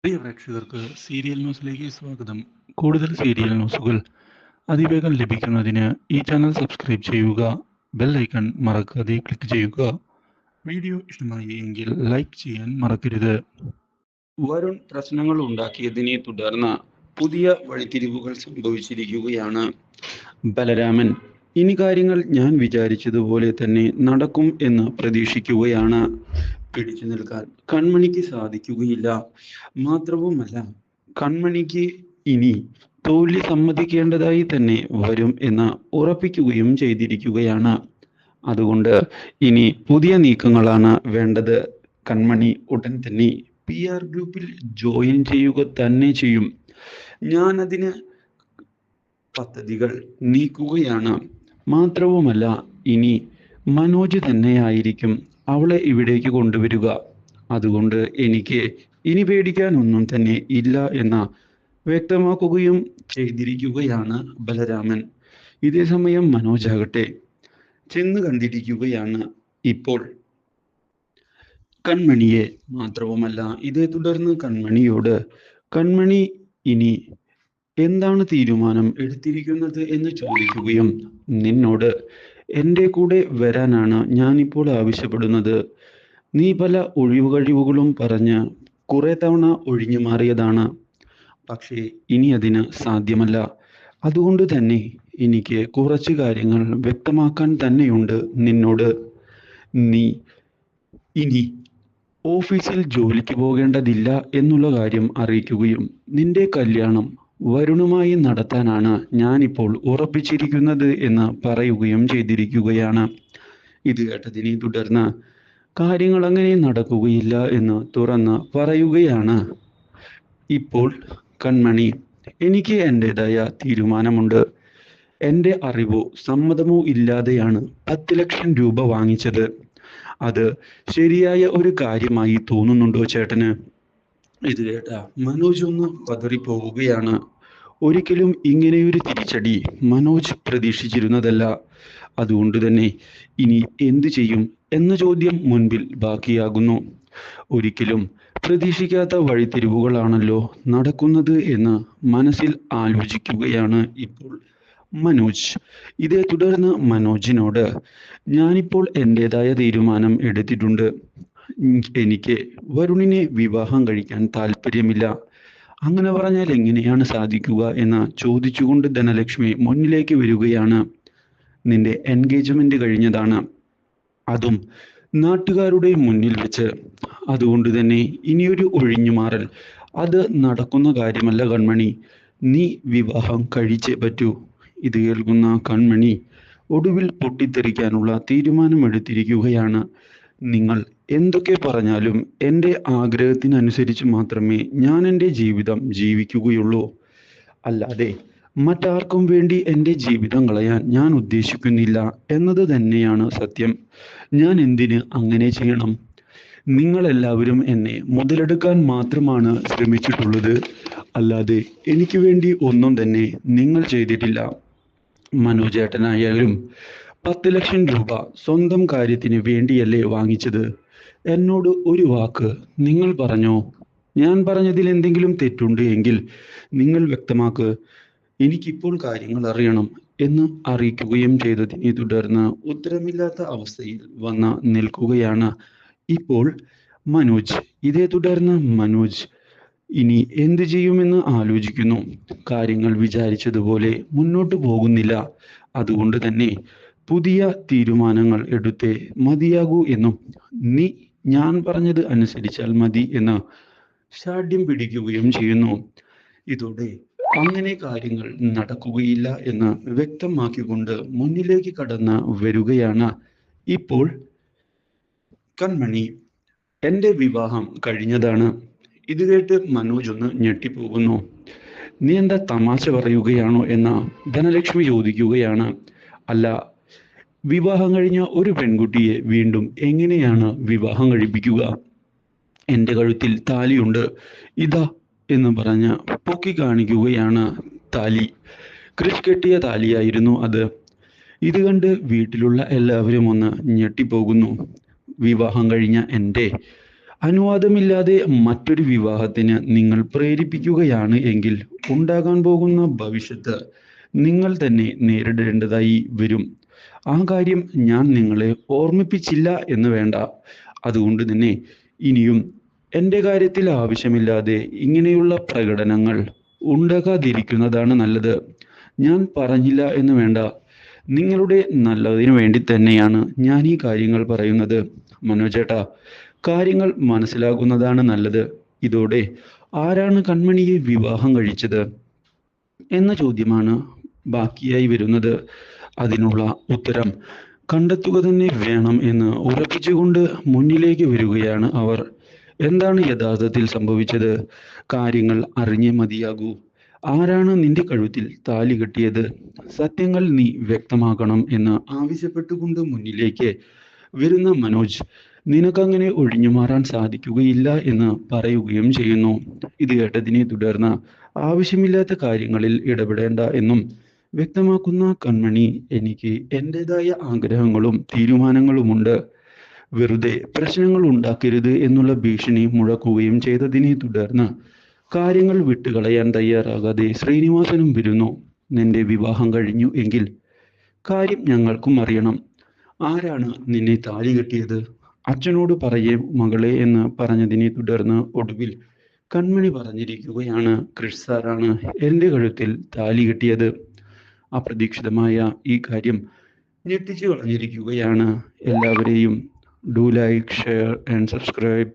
പ്രിയ പ്രേക്ഷകർക്ക് സീരിയൽ ന്യൂസിലേക്ക് സ്വാഗതം. കൂടുതൽ സീരിയൽ ന്യൂസുകൾ അതിവേഗം ലഭിക്കുന്നതിന് ഈ ചാനൽ സബ്സ്ക്രൈബ് ചെയ്യുക. ബെൽ ഐക്കൺ മറക്കാതെ ക്ലിക്ക് ചെയ്യുക. വീഡിയോ ഇഷ്ടമായി എങ്കിൽ ലൈക്ക് ചെയ്യാൻ മറക്കരുത്. വരുൺ പ്രശ്നങ്ങൾ ഉണ്ടാക്കിയതിനെ തുടർന്ന് പുതിയ വഴിത്തിരിവുകൾ സംഭവിച്ചിരിക്കുകയാണ്. ബലരാമൻ ഇനി കാര്യങ്ങൾ ഞാൻ വിചാരിച്ചതുപോലെ തന്നെ നടക്കും എന്ന് പ്രതീക്ഷിക്കുകയാണ്. പിടിച്ചു നിൽക്കാൻ കൺമണിക്ക് സാധിക്കുകയില്ല. മാത്രവുമല്ല, കൺമണിക്ക് ഇനി തോൽവി സമ്മതിക്കേണ്ടതായി തന്നെ വരും എന്ന് ഉറപ്പിക്കുകയും ചെയ്തിരിക്കുകയാണ്. അതുകൊണ്ട് ഇനി പുതിയ നീക്കങ്ങളാണ് വേണ്ടത്. കൺമണി ഉടൻ തന്നെ PR ഗ്രൂപ്പിൽ ജോയിൻ ചെയ്യുക തന്നെ ചെയ്യും. ഞാൻ അതിന് പദ്ധതികൾ നീക്കുകയാണ്. മാത്രവുമല്ല, ഇനി മനോജ് തന്നെയായിരിക്കും അവളെ ഇവിടേക്ക് കൊണ്ടുവരിക. അതുകൊണ്ട് എനിക്ക് ഇനി പേടിക്കാനൊന്നും തന്നെ ഇല്ല എന്ന് വ്യക്തമാക്കുകയും ചെയ്തിരിക്കുകയാണ് ബലരാമൻ. ഇതേ സമയം മനോജ് ആകട്ടെ ചെന്ന് കണ്ടിരിക്കുകയാണ് ഇപ്പോൾ കൺമണിയെ. മാത്രവുമല്ല, ഇതേ തുടർന്ന് കൺമണിയോട് കൺമണി ഇനി എന്താണ് തീരുമാനം എടുത്തിരിക്കുന്നത് എന്ന് ചോദിക്കുകയും, നിന്നോട് എൻ്റെ കൂടെ വരാനാണ് ഞാനിപ്പോൾ ആവശ്യപ്പെടുന്നത്. നീ പല ഒഴിവുകഴിവുകളും പറഞ്ഞ് കുറെ തവണ ഒഴിഞ്ഞു മാറിയതാണ്. പക്ഷേ ഇനി അതിന് സാധ്യമല്ല. അതുകൊണ്ട് തന്നെ എനിക്ക് കുറച്ച് കാര്യങ്ങൾ വ്യക്തമാക്കാൻ തന്നെയുണ്ട് നിന്നോട്. നീ ഇനി ഓഫീസിൽ ജോലിക്ക് പോകേണ്ടതില്ല എന്നുള്ള കാര്യം അറിയിക്കുകയും, നിന്റെ കല്യാണം വരുണുമായി നടത്താനാണ് ഞാനിപ്പോൾ ഉറപ്പിച്ചിരിക്കുന്നത് എന്ന് പറയുകയും ചെയ്തിരിക്കുകയാണ്. ഇത് കേട്ടതിനെ തുടർന്ന് കാര്യങ്ങൾ അങ്ങനെ നടക്കുകയില്ല എന്ന് തുറന്ന് പറയുകയാണ് ഇപ്പോൾ കൺമണി. എനിക്ക് എൻ്റെതായ തീരുമാനമുണ്ട്. എൻ്റെ അറിവോ സമ്മതമോ ഇല്ലാതെയാണ് 10 ലക്ഷം രൂപ വാങ്ങിച്ചത്. അത് ശരിയായ ഒരു കാര്യമായി തോന്നുന്നുണ്ടോ ചേട്ടന്? ഇത് കേട്ട മനോജ് ഒന്ന് പതറിപ്പോവുകയാണ്. ഒരിക്കലും ഇങ്ങനെയൊരു തിരിച്ചടി മനോജ് പ്രതീക്ഷിച്ചിരുന്നതല്ല. അതുകൊണ്ട് തന്നെ ഇനി എന്തു ചെയ്യും എന്ന ചോദ്യം മുൻപിൽ ബാക്കിയാകുന്നു. ഒരിക്കലും പ്രതീക്ഷിക്കാത്ത വഴിത്തിരിവുകളാണല്ലോ നടക്കുന്നത് എന്ന് മനസ്സിൽ ആലോചിക്കുകയാണ് ഇപ്പോൾ മനോജ്. ഇതേ തുടർന്ന് മനോജിനോട്, ഞാനിപ്പോൾ എൻ്റെതായ തീരുമാനം എടുത്തിട്ടുണ്ട്. എനിക്ക് വരുണിനെ വിവാഹം കഴിക്കാൻ താല്പര്യമില്ല. അങ്ങനെ പറഞ്ഞാൽ എങ്ങനെയാണ് സാധിക്കുക എന്ന് ചോദിച്ചുകൊണ്ട് ധനലക്ഷ്മി മുന്നിലേക്ക് വരികയാണ്. നിന്റെ എൻഗേജ്മെന്റ് കഴിഞ്ഞതാണ്, അതും നാട്ടുകാരുടെ മുന്നിൽ വെച്ച്. അതുകൊണ്ട് തന്നെ ഇനിയൊരു ഒഴിഞ്ഞുമാറൽ അത് നടക്കുന്ന കാര്യമല്ല കൺമണി. നീ വിവാഹം കഴിച്ചേ പറ്റൂ. ഇത് കേൾക്കുന്ന കൺമണി ഒടുവിൽ പൊട്ടിത്തെറിക്കാനുള്ള തീരുമാനമെടുത്തിരിക്കുകയാണ്. നിങ്ങൾ എന്തൊക്കെ പറഞ്ഞാലും എൻ്റെ ആഗ്രഹത്തിനനുസരിച്ച് മാത്രമേ ഞാൻ എൻ്റെ ജീവിതം ജീവിക്കുകയുള്ളൂ. അല്ലാതെ മറ്റാർക്കും വേണ്ടി എൻ്റെ ജീവിതം കളയാൻ ഞാൻ ഉദ്ദേശിക്കുന്നില്ല എന്നത് തന്നെയാണ് സത്യം. ഞാൻ എന്തിന് അങ്ങനെ ചെയ്യണം? നിങ്ങളെല്ലാവരും എന്നെ മുതലെടുക്കാൻ മാത്രമാണ് ശ്രമിച്ചിട്ടുള്ളത്. അല്ലാതെ എനിക്ക് വേണ്ടി ഒന്നും തന്നെ നിങ്ങൾ ചെയ്തിട്ടില്ല. മനോജേട്ടനായാലും 10 ലക്ഷം രൂപ സ്വന്തം കാര്യത്തിന് വേണ്ടിയല്ലേ വാങ്ങിച്ചത്? എന്നോട് ഒരു വാക്ക് നിങ്ങൾ പറഞ്ഞോ? ഞാൻ പറഞ്ഞതിൽ എന്തെങ്കിലും തെറ്റുണ്ട് എങ്കിൽ നിങ്ങൾ വ്യക്തമാക്ക്. എനിക്കിപ്പോൾ കാര്യങ്ങൾ അറിയണം എന്ന് അറിയിക്കുകയും ചെയ്തതിനെ തുടർന്ന് ഉത്തരമില്ലാത്ത അവസ്ഥയിൽ വന്ന് നിൽക്കുകയാണ് ഇപ്പോൾ മനോജ്. ഇതേ തുടർന്ന് മനോജ് ഇനി എന്തു ചെയ്യുമെന്ന് ആലോചിക്കുന്നു. കാര്യങ്ങൾ വിചാരിച്ചതുപോലെ മുന്നോട്ട് പോകുന്നില്ല. അതുകൊണ്ട് തന്നെ പുതിയ തീരുമാനങ്ങൾ എടുത്തേ മതിയാകൂ എന്നും, നീ ഞാൻ പറഞ്ഞത് അനുസരിച്ചാൽ മതി എന്ന് ശാഠ്യം പിടിക്കുകയും ചെയ്യുന്നു. ഇതോടെ അങ്ങനെ കാര്യങ്ങൾ നടക്കുകയില്ല എന്ന് വ്യക്തമാക്കിക്കൊണ്ട് മുന്നിലേക്ക് കടന്ന് വരികയാണ് ഇപ്പോൾ കൺമണി. എൻ്റെ വിവാഹം കഴിഞ്ഞതാണ്. ഇത് കേട്ട് മനോജ് ഒന്ന് ഞെട്ടിപ്പോകുന്നു. നീ എന്താ തമാശ പറയുകയാണോ എന്ന് ധനലക്ഷ്മി ചോദിക്കുകയാണ്. അല്ല, വിവാഹം കഴിഞ്ഞ ഒരു പെൺകുട്ടിയെ വീണ്ടും എങ്ങനെയാണ് വിവാഹം കഴിപ്പിക്കുക? എൻ്റെ കഴുത്തിൽ താലിയുണ്ട്, ഇതാ എന്ന് പറഞ്ഞ് പൊക്കി കാണിക്കുകയാണ് താലി. ക്രിഷ് കെട്ടിയ താലിയായിരുന്നു അത്. ഇത് കണ്ട് വീട്ടിലുള്ള എല്ലാവരും ഒന്ന് ഞെട്ടിപ്പോകുന്നു. വിവാഹം കഴിഞ്ഞ എൻ്റെ അനുവാദമില്ലാതെ മറ്റൊരു വിവാഹത്തിന് നിങ്ങൾ പ്രേരിപ്പിക്കുകയാണ് എങ്കിൽ ഉണ്ടാകാൻ പോകുന്ന ഭവിഷ്യത്ത് നിങ്ങൾ തന്നെ നേരിടേണ്ടതായി വരും. ആ കാര്യം ഞാൻ നിങ്ങളെ ഓർമ്മിപ്പിച്ചില്ല എന്ന് വേണ്ട. അതുകൊണ്ട് തന്നെ ഇനിയും എൻ്റെ കാര്യത്തിൽ ആവശ്യമില്ലാതെ ഇങ്ങനെയുള്ള പ്രകടനങ്ങൾ ഉണ്ടാകാതിരിക്കുന്നതാണ് നല്ലത്. ഞാൻ പറഞ്ഞില്ല എന്ന് വേണ്ട. നിങ്ങളുടെ നല്ലതിനു വേണ്ടി തന്നെയാണ് ഞാൻ ഈ കാര്യങ്ങൾ പറയുന്നത്. മനോജേട്ടാ, കാര്യങ്ങൾ മനസ്സിലാക്കുന്നതാണ് നല്ലത്. ഇതോടെ ആരാണ് കൺമണിയെ വിവാഹം കഴിച്ചത് എന്ന ചോദ്യമാണ് ബാക്കിയായി വരുന്നത്. അതിനുള്ള ഉത്തരം കണ്ടെത്തുക തന്നെ വേണം എന്ന് ഉറപ്പിച്ചുകൊണ്ട് മുന്നിലേക്ക് വരികയാണ് അവർ. എന്താണ് യഥാർത്ഥത്തിൽ സംഭവിച്ചത്? കാര്യങ്ങൾ അറിഞ്ഞേ മതിയാകൂ. ആരാണ് നിന്റെ കഴുത്തിൽ താലി കെട്ടിയത്? സത്യങ്ങൾ നീ വ്യക്തമാക്കണം എന്ന് ആവശ്യപ്പെട്ടുകൊണ്ട് മുന്നിലേക്ക് വരുന്ന മനോജ് നിനക്കങ്ങനെ ഒഴിഞ്ഞു മാറാൻ സാധിക്കുകയില്ല എന്ന് പറയുകയും ചെയ്യുന്നു. ഇത് കേട്ടതിനെ തുടർന്ന് ആവശ്യമില്ലാത്ത കാര്യങ്ങളിൽ ഇടപെടേണ്ട എന്നും വ്യക്തമാക്കുന്ന കൺമണി, എനിക്ക് എൻ്റെതായ ആഗ്രഹങ്ങളും തീരുമാനങ്ങളുമുണ്ട്, വെറുതെ പ്രശ്നങ്ങൾ ഉണ്ടാക്കരുത് എന്നുള്ള ഭീഷണി മുഴക്കുകയും ചെയ്തതിനെ തുടർന്ന് കാര്യങ്ങൾ വിട്ടുകളയാൻ തയ്യാറാകാതെ ശ്രീനിവാസനും വരുന്നു. നിന്റെ വിവാഹം കഴിഞ്ഞു എങ്കിൽ കാര്യം ഞങ്ങൾക്കും അറിയണം. ആരാണ് നിന്നെ താലി കെട്ടിയത്? അച്ഛനോട് പറയേ മകളെ എന്ന് പറഞ്ഞതിനെ തുടർന്ന് ഒടുവിൽ കൺമണി പറഞ്ഞിരിക്കുകയാണ്, ക്രിഷ് സാറാണ് എൻ്റെ കഴുത്തിൽ താലി കെട്ടിയത്. അപ്രതീക്ഷിതമായ ഈ കാര്യം ഞെട്ടിച്ചു കളഞ്ഞിരിക്കുകയാണ് എല്ലാവരെയും. Do like, share and subscribe.